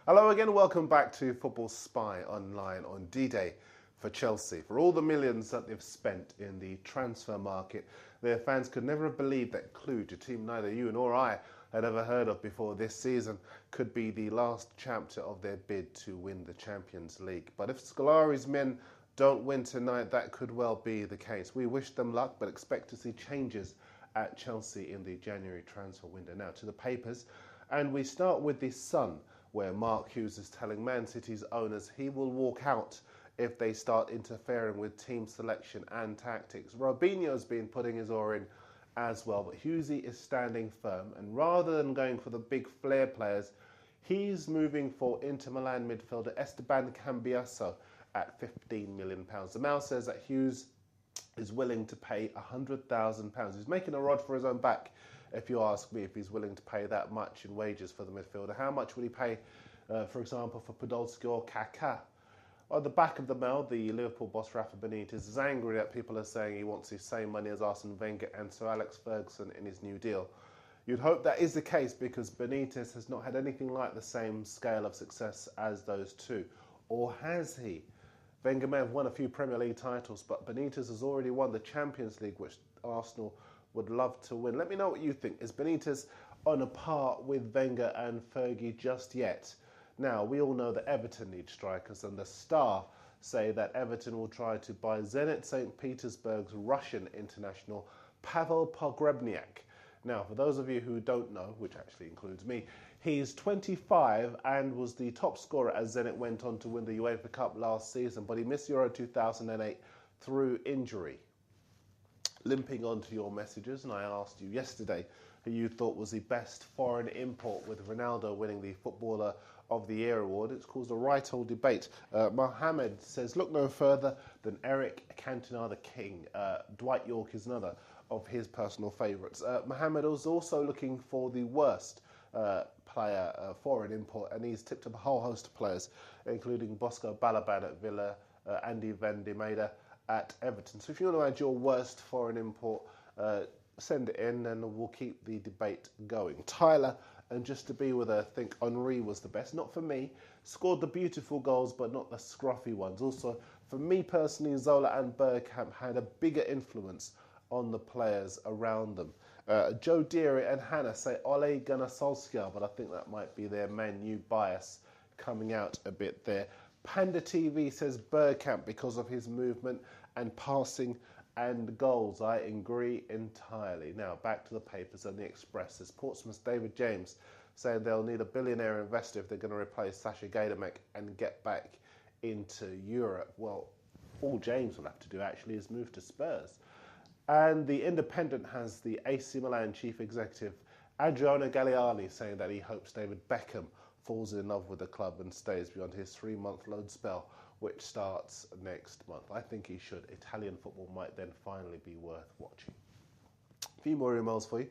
Hello again, welcome back to Football Spy online on D-Day for Chelsea. For all the millions that they've spent in the transfer market, their fans could never have believed that Cluj, a team neither you nor I had ever heard of before this season, could be the last chapter of their bid to win the Champions League. But if Scolari's men don't win tonight, that could well be the case. We wish them luck, but expect to see changes at Chelsea in the January transfer window. Now to the papers, and we start with the Sun, where Mark Hughes is telling Man City's owners he will walk out if they start interfering with team selection and tactics. Robinho's been putting his oar in as well, but Hughesy is standing firm, and rather than going for the big flair players, he's moving for Inter Milan midfielder Esteban Cambiasso at £15 million. The Mail says that Hughes is willing to pay £100,000. He's making a rod for his own back, if you ask me, if he's willing to pay that much in wages for the midfielder. How much would he pay, for example, for Podolski or Kaká? On the back of the Mail, the Liverpool boss Rafa Benitez is angry that people are saying he wants the same money as Arsene Wenger and Sir Alex Ferguson in his new deal. You'd hope that is the case because Benitez has not had anything like the same scale of success as those two. Or has he? Wenger may have won a few Premier League titles, but Benitez has already won the Champions League, which Arsenal would love to win. Let me know what you think. Is Benitez on a par with Wenger and Fergie just yet? Now, we all know that Everton needs strikers, and the Star say that Everton will try to buy Zenit St. Petersburg's Russian international Pavel Pogrebniak. Now, for those of you who don't know, which actually includes me, he's 25 and was the top scorer as Zenit went on to win the UEFA Cup last season, but he missed Euro 2008 through injury. Limping onto your messages, and I asked you yesterday who you thought was the best foreign import, with Ronaldo winning the Footballer of the Year award. It's caused a right old debate. Mohammed says, look no further than Eric Cantona the King. Dwight York is another of his personal favourites. Mohammed was also looking for the worst player, foreign import, and he's tipped up a whole host of players, including Bosco Balaban at Villa, Andy Van de Meijden at Everton. So if you want to add your worst foreign import, send it in and we'll keep the debate going. Tyler, and just to be with her, I think Henry was the best. Not for me. Scored the beautiful goals, but not the scruffy ones. Also, for me personally, Zola and Bergkamp had a bigger influence on the players around them. Joe Deary and Hannah say Ole Gunnar Solskjaer, but I think that might be their Man U bias coming out a bit there. Panda TV says Bergkamp because of his movement and passing and goals. I agree entirely. Now back to the papers and the Express. There's Portsmouth's David James saying they'll need a billionaire investor if they're going to replace Sasha Gadamek and get back into Europe. Well, all James will have to do actually is move to Spurs. And the Independent has the AC Milan chief executive Adriano Galliani saying that he hopes David Beckham falls in love with the club and stays beyond his 3-month loan spell, which starts next month. I think he should. Italian football might then finally be worth watching. A few more emails for you.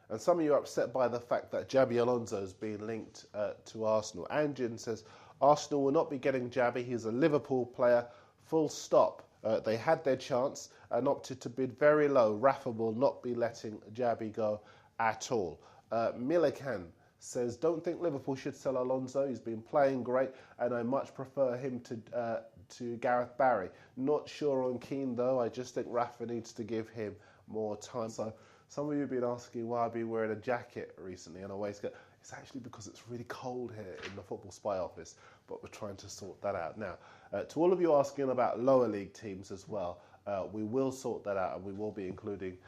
And some of you are upset by the fact that Xabi Alonso has been linked to Arsenal. Anjin says Arsenal will not be getting Xabi. He's a Liverpool player, full stop. They had their chance and opted to bid very low. Rafa will not be letting Xabi go at all. Millikan says, don't think Liverpool should sell Alonso. He's been playing great, and I much prefer him to Gareth Barry. Not sure on Keane, though. I just think Rafa needs to give him more time. So some of you have been asking why I've been wearing a jacket recently and a waistcoat. It's actually because it's really cold here in the Football Spy office, but we're trying to sort that out. Now, to all of you asking about lower league teams as well, we will sort that out, and we will be including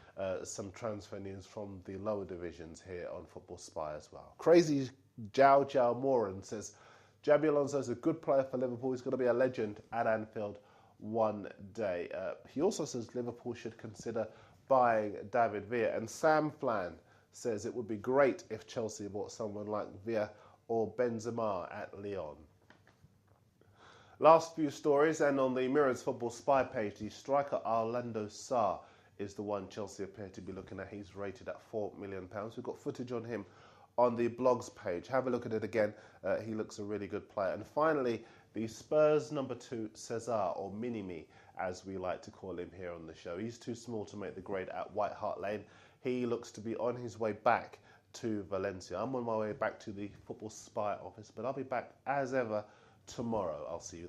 some transfer news from the lower divisions here on Football Spy as well. Crazy Jow Moran says, Xabi Alonso is a good player for Liverpool. He's going to be a legend at Anfield one day. He also says Liverpool should consider buying David Villa. And Sam Flan says it would be great if Chelsea bought someone like Villa or Benzema at Lyon. Last few stories, and on the Mirror's Football Spy page, the striker Orlando Sarr is the one Chelsea appear to be looking at. He's rated at £4 million. We've got footage on him on the blogs page. Have a look at it again. He looks a really good player. And finally, the Spurs number 2, Cesar, or Mini-Me, as we like to call him here on the show. He's too small to make the grade at White Hart Lane. He looks to be on his way back to Valencia. I'm on my way back to the Football Spy office, but I'll be back as ever tomorrow. I'll see you